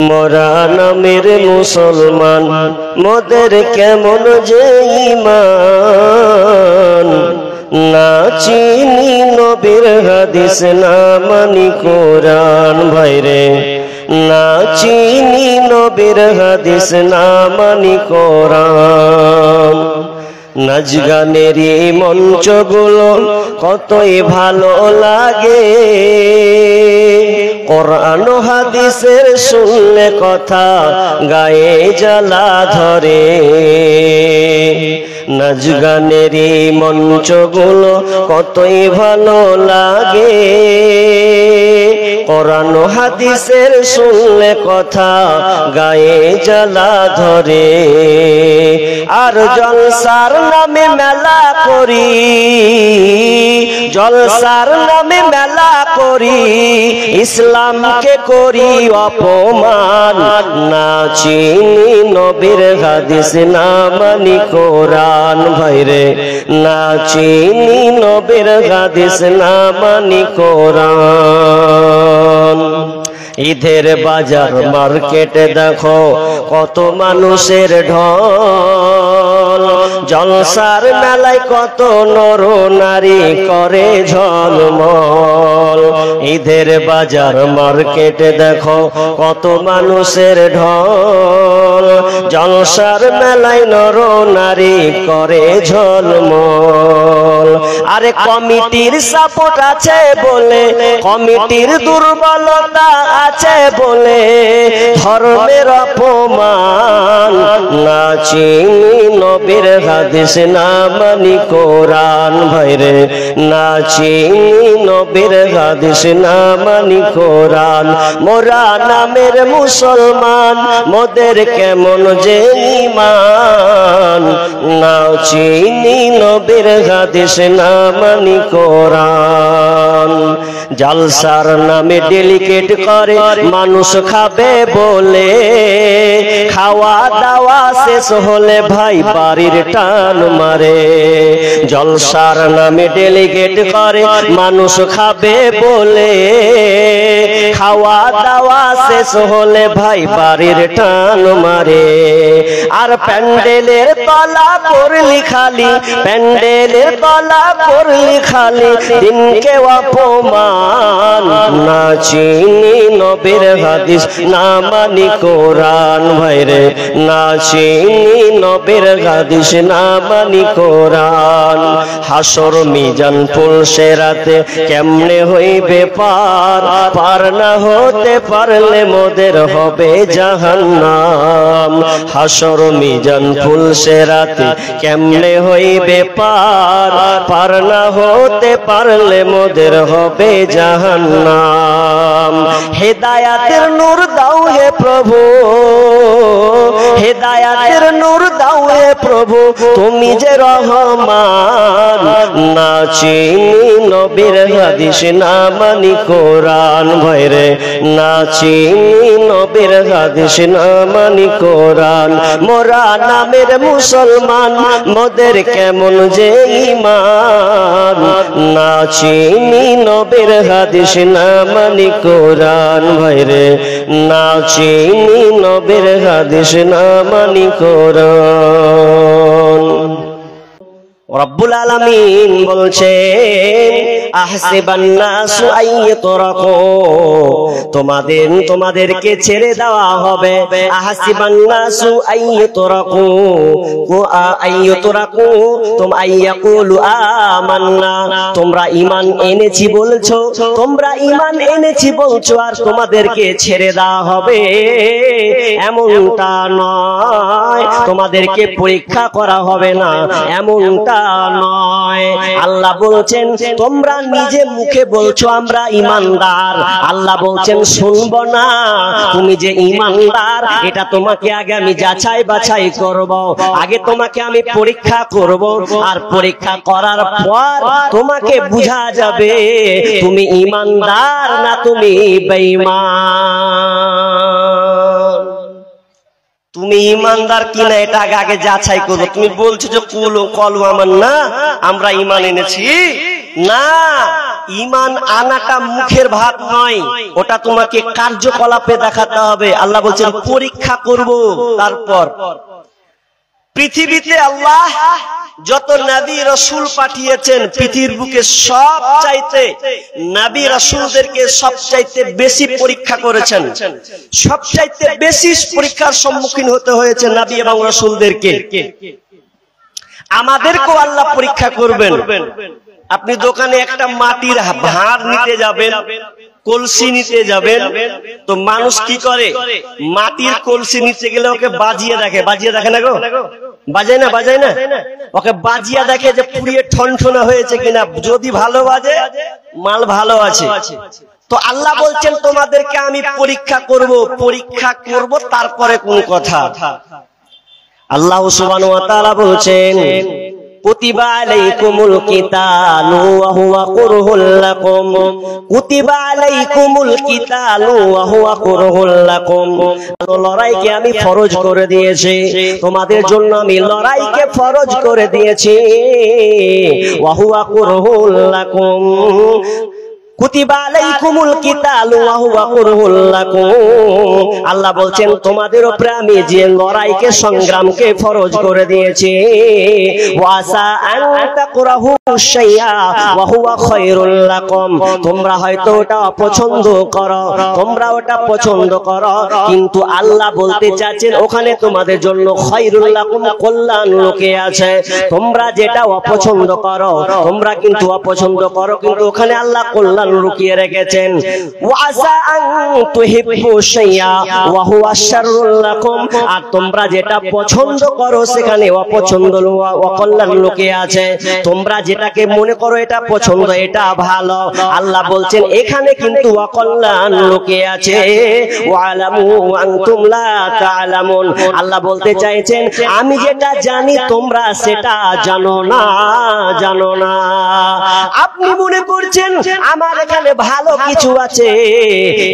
মোরা নামের মুসলমান মোদের কেমন যে ঈমান না চিনি নবীর হাদিস না মানি কোরআন ভাইরে না চিনি নবীর হাদিস না মানি কোরআন নাচ গানেরই মঞ্চগুলো কতই ভালো লাগে কোরআন ও হাদিসের শুনলে কথা গায়ে জ্বালা ধরে নাচ গানেরই মঞ্চগুলো কতই ভালো লাগে কোরআন ও হাদিসের শুনলে কথা গায়ে জ্বালা ধরে আর জলসার নামে মেলা করি জলসার নামে মেলা করি ইসলামকে করি অপমান না চিনি নবীর হাদিস না মানি কোরআন ভাইরে না চিনি নবীর হাদিস না মানি কোরআন ঈদের বাজার মার্কেটে দেখো কত মানুষের ঢল জলসার মেলায় কত নর নারী করে ঝলমল ঈদের বাজার মার্কেটে দেখো কত মানুষের ঢল জলসার মেলায় নর নারী করে ঝলমল আরে কমিটির সাপোর্ট আছে বলে কমিটির দুর্বলতা আছে বলে ধর্মের অপমান না চিনি নবীর হাদিস না মানি কোরআন ভাইরে না চিনি নবীর হাদিস না মানি কোরআন মোরা নামের মুসলমান মোদের কেমন যে ঈমান না চিনি নবীর হাদিস না মানি কোরআন জলসার নামে ডেলিকেট করে মানুষ খাবে বলে খাওয়া দাওয়া শেষ হলে ভাই বাড়ির টান মারে জলসার নামে ডেলিকেট করে মানুষ খাবে বলে খাওয়া দাওয়া শেষ হলে ভাই বাড়ির টান মারে আর প্যান্ডেলের তলা করলি খালি প্যান্ডেলের তলা করলি খালি দিনকে অপমান না চিনি নবীর হাদিস না মানি কোরআন ভাইরে না চিনি নবীর হাদিস না মানি কোরআন হাসর মিজান পুলসে রাতে কেমনে হইবে পার পার না হতে পারলে মোদের হবে জাহান্নাম হাসর মিজান পুলসে রাতে কেমনে হইবে পার পার না হতে পারলে মোদের হবে জাহান্নাম হেদায়াতের নূর দাও হে প্রভু হেদায়াতের নূর দাও হে প্রভু তুমি যে রহমান না চিনি নবীর হাদিস না মানি কোরআন ভাইরে না চিনি নবীর হাদিস না মানি কোরআন মোরা নামের মুসলমান মোদের কেমন যে ঈমান না চিনি নবীর হাদিস না মানি কোরআন ভাইরে না চিনি নবীর হাদিস না মানি কোরআন রব্বুল আলামিন বলছেন আহসিবান নাসু আইয়ুতরাকু তোমাদেরকে ছেড়ে দেওয়া হবে আহসিবান নাসু আইয়ুতরাকু তোমরা আইয়াকুলু আমান্না তোমরা ঈমান এনেছি বলছো তোমরা ঈমান এনেছি বলছো আর তোমাদেরকে ছেড়ে দেওয়া হবে এমনটা নয় তোমাদেরকে পরীক্ষা করা হবে না এমনটা নয় আল্লাহ বলছেন তোমরা নিজে মুখে বলছো আমরা ঈমানদার আল্লাহ বলছেন শুনবো না তুমি যে ঈমানদার এটা তোমাকে আগে আমি যাচাই বাছাই করব আগে তোমাকে আমি পরীক্ষা করব আর পরীক্ষা করার পর তোমাকে বোঝা যাবে তুমি ঈমানদার না তুমি বেঈমান তুমি ঈমানদার কিনা এটা আগে যাচাই করো তুমি বলছো যে কলু আমার না আমরা ঈমান এনেছি না ঈমান আনাটা মুখের ভাত নয়, ওটা তোমাকে কার্যকলাপে দেখাতে হবে। আল্লাহ বলছেন পরীক্ষা করব। তারপর পৃথিবীতে আল্লাহ যত নবী রাসূল পাঠিয়েছেন, পৃথিবীর বুকে সবচাইতে নবী রাসূলদেরকে সবচাইতে বেশি পরীক্ষা করেছেন, সবচাইতে বেশি পরীক্ষার সম্মুখীন হতে হয়েছে নবী এবং রাসূলদেরকে। আমাদেরকেও আল্লাহ পরীক্ষা করবেন। আপনি দোকানে একটা মাটির ভাঁড় নিতে যাবেন, কলসি নিতে যাবেন, তো মানুষ কি করে, মাটির কলসি নিতে গেলে ওকে বাজিয়ে দেখে। বাজিয়ে দেখে না গো, বাজায় না, বাজায় না, ওকে বাজিয়া দেখে যে পুড়িয়ে ঠনঠনা হয়েছে কিনা। যদি ভালো বাজে, মাল ভালো আছে। তো আল্লাহ বলছেন তোমাদেরকে আমি পরীক্ষা করব, পরীক্ষা করব, তারপরে কোন কথা। আল্লাহ সুবহানাহু ওয়া তাআলা বলছেন কুতিবা আলাইকুমুল কিতালু ওয়া হুয়া কুরহুল লাকুম, কুতিবা আলাইকুমুল কিতালু ওয়া হুয়া কুরহুল লাকুম। লড়াইকে আমি ফরজ করে দিয়েছি, তোমাদের জন্য আমি লড়াইকে ফরজ করে দিয়েছি। ওয়া হুয়া কুরহুল লাকুম, কুতিবা আলাইকুমুল কিতালু ওয়া হুয়া কুরহুল লাকুম। আল্লাহ বলছেন তোমাদের উপরে আমি যে লড়াইকে, সংগ্রামকে ফরজ করে দিয়েছি। ওয়াসা আন তাকরাহু শাইআ ওয়া হুয়া খায়রুল লাকুম, তোমরা হয়তো ওটা অপছন্দ করো, তোমরা ওটা পছন্দ করো, কিন্তু আল্লাহ বলতে চাচ্ছেন ওখানে তোমাদের জন্য খায়রুল লাকুম, কল্যাণ লুকিয়ে আছে। তোমরা যেটা অপছন্দ করো, তোমরা কিন্তু অপছন্দ করো, কিন্তু ওখানে আল্লাহ কল্যাণ লুকিয়ে রেখেছেন। ওয়াসা আন তুহিব্বু শাইআ ওয়া হুয়া শাররুল লাকুম, আর তোমরা যেটা পছন্দ করো সেখানে অপছন্দ অকল্যাণ লুকিয়ে আছে। তোমরা যেটাকে মনে করো এটা পছন্দ, এটা ভালো, আল্লাহ বলছেন এখানে কিন্তু অকল্যাণ লুকিয়ে আছে। ওয়ালামু আনতুম লা তা'লামুন, আল্লাহ বলতে চাইছেন আমি যেটা জানি তোমরা সেটা জানো না, জানো না। আপনি মনে করছেন আমার এখানে ভালো কিছু আছে,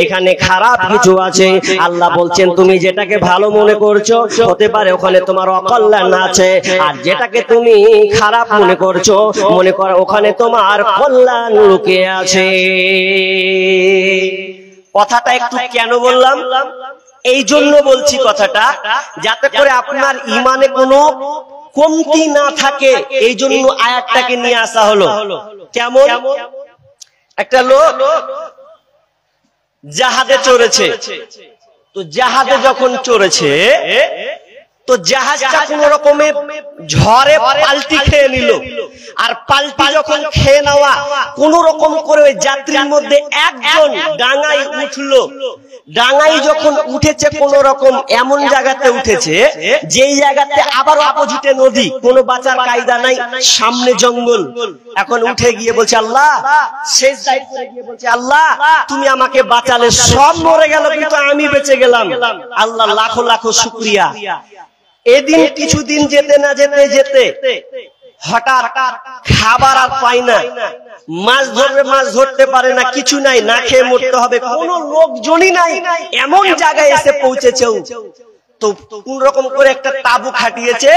এখানে খারাপ কিছু আছে। আল্লাহ বলছেন তুমি যেটাকে ভালো মনে করছো, হতে পারে ওখানে তোমার অকল্যাণ আছে, আর যেটাকে তুমি খারাপ মনে করছো, মনে করো ওখানে তোমার কল্যাণ লুকিয়ে আছে। কথাটা একটু কেন বললাম, এই জন্য বলছি কথাটা, যাতে করে আপনার ঈমানে কোনো কমতি না থাকে, এই জন্য আয়াতটাকে নিয়ে আসা হলো। কেমন, একটা লোক জাহাজে চড়েছে, তো জাহাজে যখন চড়েছে তো জাহাজটা কোন রকমে ঝড়ে পাল্টি খেয়ে নিল, আর পাল্টি যখন খেয়ে নেওয়া কোন রকম করে ওই যাত্রীর মধ্যে একজন ডাঙায় উঠলো। ডাঙায় যখন উঠেছে কোন রকম এমন জায়গাতে উঠেছে যেই জায়গাতে আবার অপোজিটে নদী, কোনো বাঁচার কায়দা নাই, সামনে জঙ্গল। এখন উঠে গিয়ে বলছে আল্লাহ, শেষ দায়িত্বে গিয়ে বলছে আল্লাহ তুমি আমাকে বাঁচালে, সব মরে গেল কিন্তু আমি বেঁচে গেলাম। আল্লাহ লাখো লাখো শুকরিয়া। এদিন কিছুদিন যেতে না যেতে যেতে হঠাৎ খাবার আর পায় না, মাছ ধরবে মাছ ধরতে পারে না, কিছু নাই, না খেয়ে মরতে হবে, কোনো লোকজনই নাই, এমন জায়গায় এসে পৌঁছেছে। তো কোন রকম করে একটা তাবু খাটিয়েছে,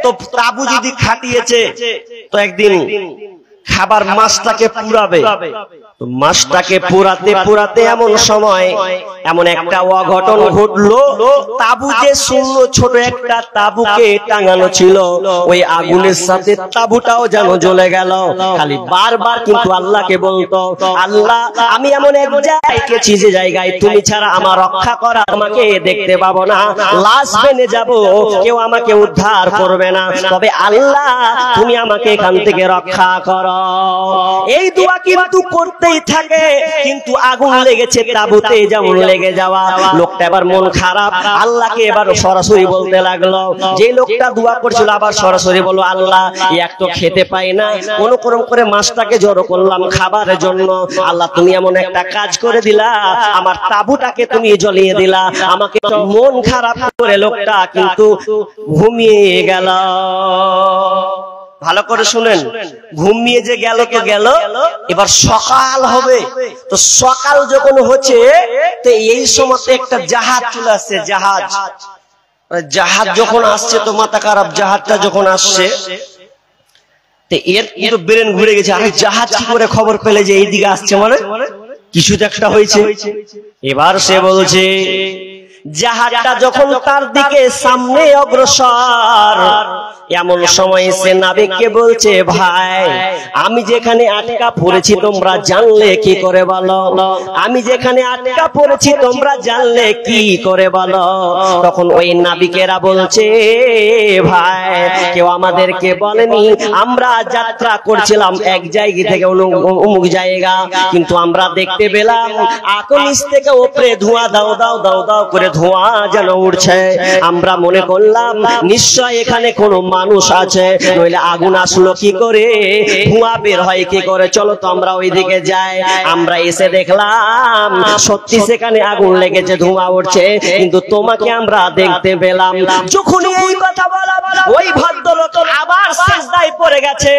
তো তাবু যদি খাটিয়েছে তো একদিন খাবার মাছটাকে পুরাবে। তো মাছটাকে পুরাতে পুরাতে এমন সময় এমন একটা অঘটন ঘটলো, তাবু যে শূন্য ছোট একটা তাবুকে টাঙানো ছিল, ওই আগুনের সাথে তাবুটাও যেন জ্বলে গেল। খালি বারবার কিন্তু আল্লাহকে বলতো আল্লাহ আমি এমন এক জায়গায় গেছি যে জায়গায় তুমি ছাড়া আমার রক্ষা করা আমাকে দেখতে পাবো না, লাশ বেনে যাব, কেউ আমাকে উদ্ধার করবে না, তবে আল্লাহ তুমি আমাকে এখান থেকে রক্ষা করো। এই দোয়া কিন্তু করতেই থাকে, কিন্তু আগুন লেগেছে তাবুতে যেমন লেগে যাওয়া। লোকটা এবার মন খারাপ, আল্লাহকে এবার সরাসরি বলতে লাগলো। যে লোকটা দোয়া করছিল আবার সরাসরি বলল আল্লাহ এক তো খেতে পাই না, কোন ক্রম করে মাছটাকে জড়ো করলাম খাবারের জন্য, আল্লাহ তুমি এমন একটা কাজ করে দিলা, আমার তাবুটাকে তুমি জ্বলিয়ে দিলা। আমাকে মন খারাপ করে লোকটা কিন্তু ঘুমিয়ে গেল। ভালো করে শুনেন, ঘুমিয়ে যে গেল তো গেল, এবার সকাল হবে। তো সকাল যখন হচ্ছে তো এই সময় একটা জাহাজ চলে আসছে। জাহাজ যখন আসছে তো মাথা খারাপ, জাহাজটা যখন আসছে তো এর কিন্তু ব্রেন ঘুরে গেছে, আরে জাহাজ কি করে খবর পেলে যে এইদিকে আসছে, মানে কিছু তো একটা হয়েছে। এবার সে বলছে জাহাজটা যখন তার দিকে সামনে অগ্রসর, এমন সময় সে নাবিককে বলছে ভাই আমি যেখানে আটকা পড়েছি তোমরা জানলে কি করে বলো, আমি যেখানে আটকা পড়েছি তোমরা জানলে কি করে বলো। তখন ওই নাবিকেরা বলছে ভাই কেউ আমাদেরকে বলেনি, আমরা যাত্রা করছিলাম এক জায়গা থেকে অমুক জায়গা, কিন্তু আমরা দেখতে পেলাম আকাশ থেকে উপরে ধোঁয়া দাও দাও দাও দাও করে ধোঁয়া যেন উঠছে। আমরা মনে করলাম নিশ্চয় এখানে কোনো মানুষ আছে, নইলে আগুন আসলো কি করে, ধোঁয়া বের হয় কি করে, চলো তো আমরা ওইদিকে যাই। আমরা এসে দেখলাম সত্যি সেখানে আগুন লেগেছে, ধোঁয়া উঠছে, কিন্তু তোমাকে আমরা দেখতে পেলাম। যখন এই কথা বলা ওই ভদ্রলোক আবার সিজদায় পড়ে গেছে,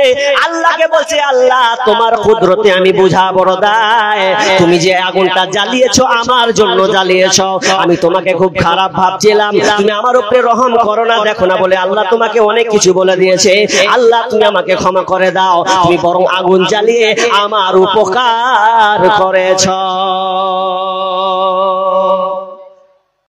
আল্লাহকে বলছে আল্লাহ তোমার কুদরতে আমি বুঝা বড় দায়, তুমি যে আগুনটা জ্বালিয়েছো আমার জন্য জ্বালিয়েছো, আমি তোমাকে খুব খারাপ ভাবছিলাম, তুমি আমার উপরে রহম করো না, দেখো না বলে আল্লাহ তোমাকে অনেক কিছু বলে দিয়েছে, আল্লাহ তুমি আমাকে ক্ষমা করে দাও, তুমি বরং আগুন জ্বালিয়ে আমার উপকার করেছো।